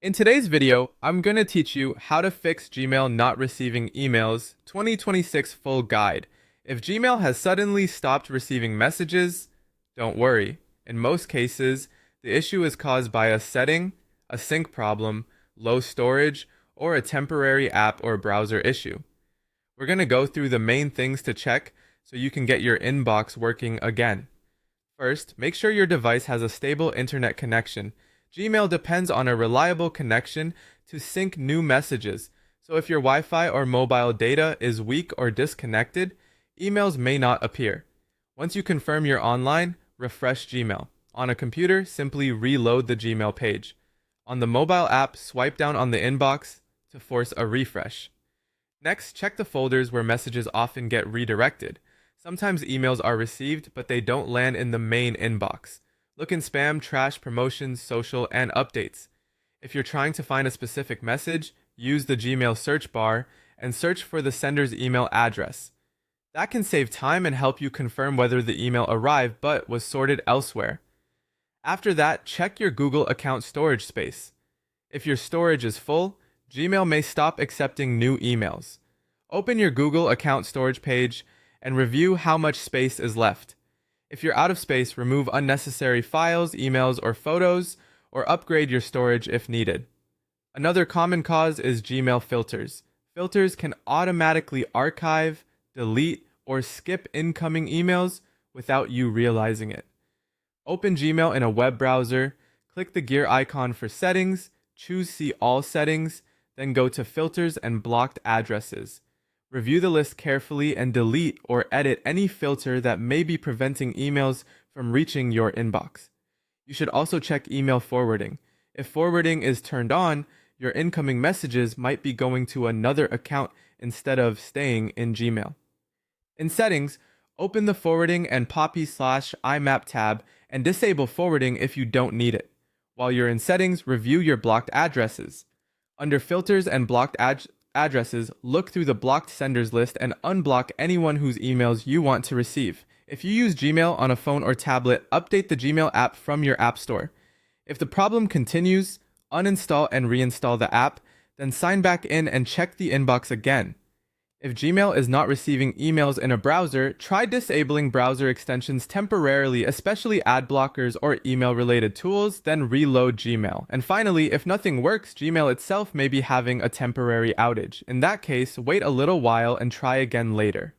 In today's video, I'm going to teach you how to fix Gmail not receiving emails 2026 full guide. If Gmail has suddenly stopped receiving messages, don't worry. In most cases, the issue is caused by a setting, a sync problem, low storage, or a temporary app or browser issue. We're going to go through the main things to check so you can get your inbox working again. First, make sure your device has a stable internet connection. Gmail depends on a reliable connection to sync new messages, so if your Wi-Fi or mobile data is weak or disconnected, emails may not appear. Once you confirm you're online, refresh Gmail. On a computer, simply reload the Gmail page. On the mobile app, swipe down on the inbox to force a refresh. Next, check the folders where messages often get redirected. Sometimes emails are received, but they don't land in the main inbox. Look in spam, trash, promotions, social, and updates. If you're trying to find a specific message, use the Gmail search bar and search for the sender's email address. That can save time and help you confirm whether the email arrived but was sorted elsewhere. After that, check your Google account storage space. If your storage is full, Gmail may stop accepting new emails. Open your Google account storage page and review how much space is left. If you're out of space, remove unnecessary files, emails, or photos, or upgrade your storage if needed. Another common cause is Gmail filters. Filters can automatically archive, delete, or skip incoming emails without you realizing it. Open Gmail in a web browser, click the gear icon for settings, choose See All settings, then go to Filters and Blocked Addresses. Review the list carefully and delete or edit any filter that may be preventing emails from reaching your inbox. You should also check email forwarding. If forwarding is turned on, your incoming messages might be going to another account instead of staying in Gmail. In Settings, open the Forwarding and Poppy/IMAP tab and disable forwarding if you don't need it. While you're in Settings, review your blocked addresses. Under Filters and Blocked Addresses, look through the blocked senders list and unblock anyone whose emails you want to receive. If you use Gmail on a phone or tablet, update the Gmail app from your App Store. If the problem continues, uninstall and reinstall the app, then sign back in and check the inbox again. If Gmail is not receiving emails in a browser, try disabling browser extensions temporarily, especially ad blockers or email-related tools, then reload Gmail. And finally, if nothing works, Gmail itself may be having a temporary outage. In that case, wait a little while and try again later.